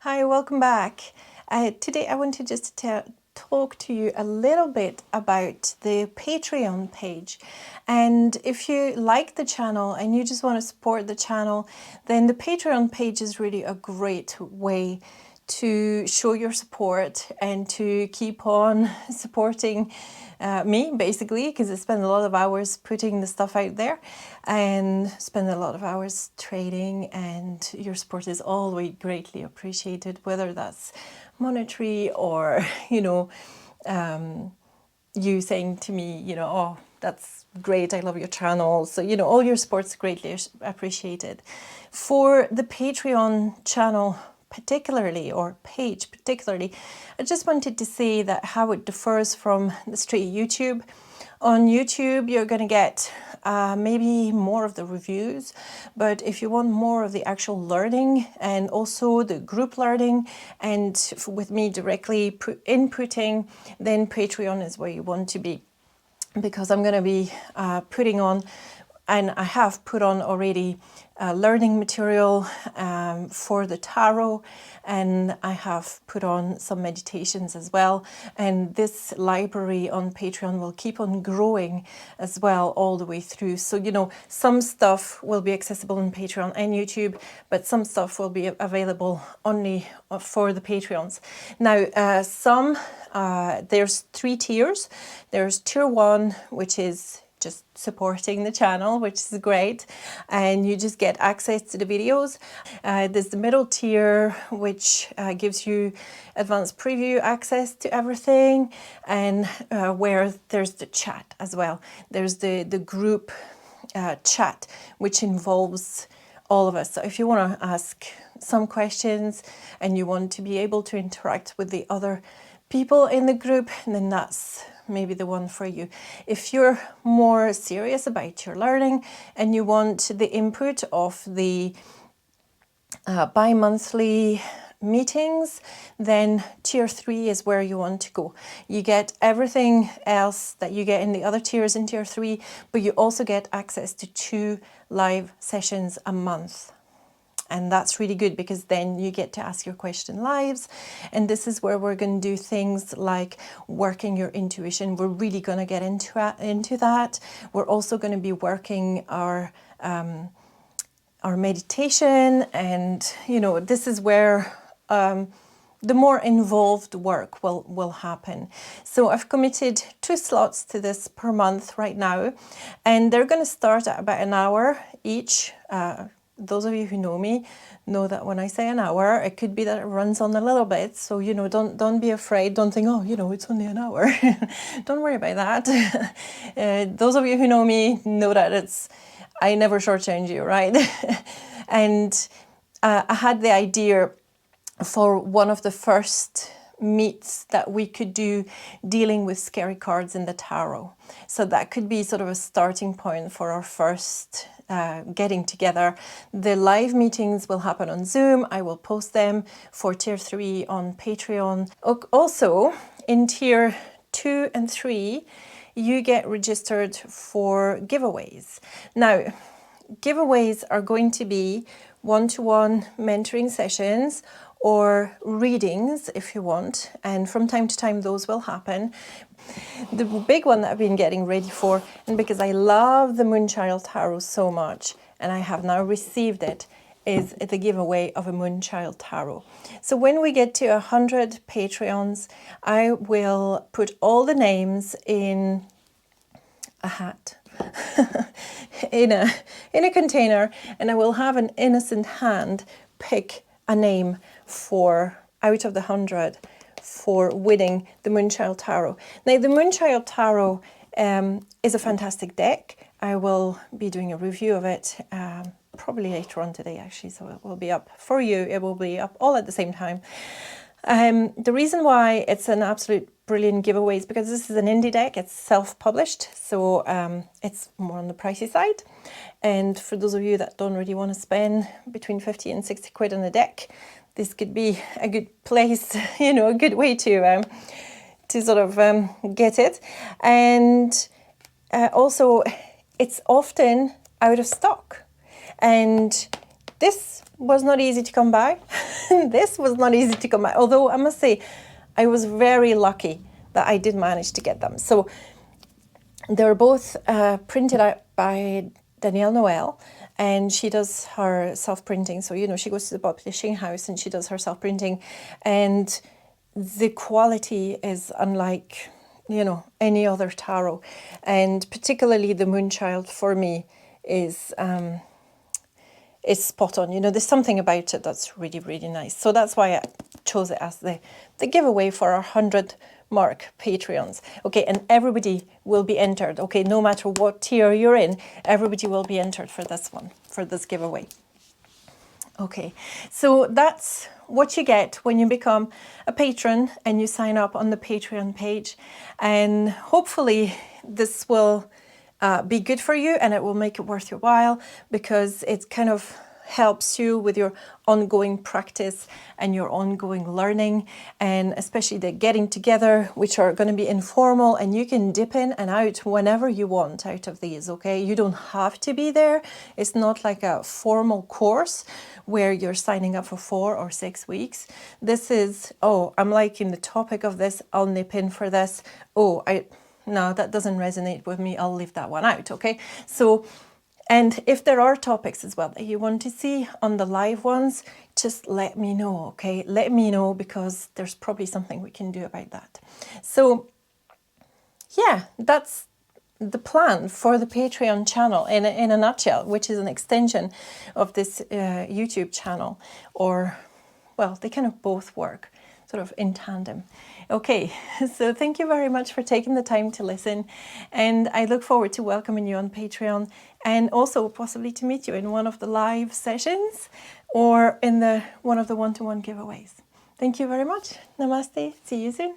Hi, welcome back. Today I wanted just to talk to you a little bit about the Patreon page. And if you like the channel and you just want to support the channel, then the Patreon page is really a great way to show your support and to keep on supporting me, basically, because I spend a lot of hours putting the stuff out there and spend a lot of hours trading, and your support is always greatly appreciated, whether that's monetary or, you saying to me, oh, that's great, I love your channel. So, all your support's greatly appreciated. For the Patreon channel particularly, or page particularly, I just wanted to say that how it differs from the straight YouTube. On YouTube, you're going to get maybe more of the reviews, but if you want more of the actual learning and also the group learning and with me directly inputting, then Patreon is where you want to be, because I'm going to be putting on, and I have put on already, learning material for the tarot, and I have put on some meditations as well. And this library on Patreon will keep on growing as well all the way through. So, some stuff will be accessible on Patreon and YouTube, but some stuff will be available only for the Patreons. Now, there's 3 tiers. There's tier 1, which is just supporting the channel, which is great, and you just get access to the videos. There's the middle tier, which gives you advanced preview access to everything, and where there's the chat as well. There's the group chat, which involves all of us. So if you want to ask some questions and you want to be able to interact with the other people in the group, then that's maybe the one for you. If you're more serious about your learning and you want the input of the bi-monthly meetings, then tier 3 is where you want to go. You get everything else that you get in the other tiers in tier 3, but you also get access to 2 live sessions a month. And that's really good, because then you get to ask your question live. And this is where we're going to do things like working your intuition. We're really going to get into that. We're also going to be working our meditation. And, this is where the more involved work will happen. So I've committed 2 slots to this per month right now. And they're going to start at about an hour each. Those of you who know me know that when I say an hour, it could be that it runs on a little bit. So, don't be afraid. Don't think, oh, it's only an hour. Don't worry about that. Those of you who know me know that I never shortchange you, right? And I had the idea for one of the first meets that we could do dealing with scary cards in the tarot. So that could be sort of a starting point for our first getting together. The live meetings will happen on Zoom. I will post them for tier 3 on Patreon. Also, in tier 2 and 3, you get registered for giveaways. Now, giveaways are going to be one-to-one mentoring sessions or readings if you want, and from time to time those will happen. The big one that I've been getting ready for, and because I love the Moonchild Tarot so much and I have now received it, is the giveaway of a Moonchild Tarot. So when we get to 100 Patreons, I will put all the names in a hat in a container, and I will have an innocent hand pick a name for out of the 100 for winning the Moonchild Tarot. Now, the Moonchild Tarot is a fantastic deck. I will be doing a review of it probably later on today, actually, so it will be up for you. It will be up all at the same time. The reason why it's an absolute brilliant giveaway is because this is an indie deck. It's self-published, so it's more on the pricey side. And for those of you that don't really want to spend between 50 and 60 quid on a deck, this could be a good place, a good way to sort of get it. And also, it's often out of stock. And this was not easy to come by. This was not easy to come by. Although I must say, I was very lucky that I did manage to get them. So they're both printed out by Danielle Noel, and she does her self-printing. So, you know, she goes to the publishing house and she does her self-printing, and the quality is unlike, you know, any other tarot. And particularly the Moonchild for me is spot on. You know, there's something about it that's really, really nice. So that's why I chose it as the giveaway for our 100 mark Patreons. Okay, and everybody will be entered. Okay, no matter what tier you're in, everybody will be entered for this one, for this giveaway. Okay, so that's what you get when you become a patron and you sign up on the Patreon page. And hopefully this will be good for you, and it will make it worth your while, because it kind of helps you with your ongoing practice and your ongoing learning, and especially the getting together, which are going to be informal, and you can dip in and out whenever you want out of these. Okay, you don't have to be there. It's not like a formal course where you're signing up for 4 or 6 weeks. This is, oh, I'm liking the topic of this, I'll nip in for this. Oh, no, that doesn't resonate with me, I'll leave that one out. Okay, so, and if there are topics as well that you want to see on the live ones, just let me know. Okay, let me know, because there's probably something we can do about that. So yeah, that's the plan for the Patreon channel in a nutshell, which is an extension of this YouTube channel. Or, well, they kind of both work sort of in tandem. Okay, so thank you very much for taking the time to listen, and I look forward to welcoming you on Patreon, and also possibly to meet you in one of the live sessions or in one of the one-to-one giveaways. Thank you very much. Namaste. See you soon.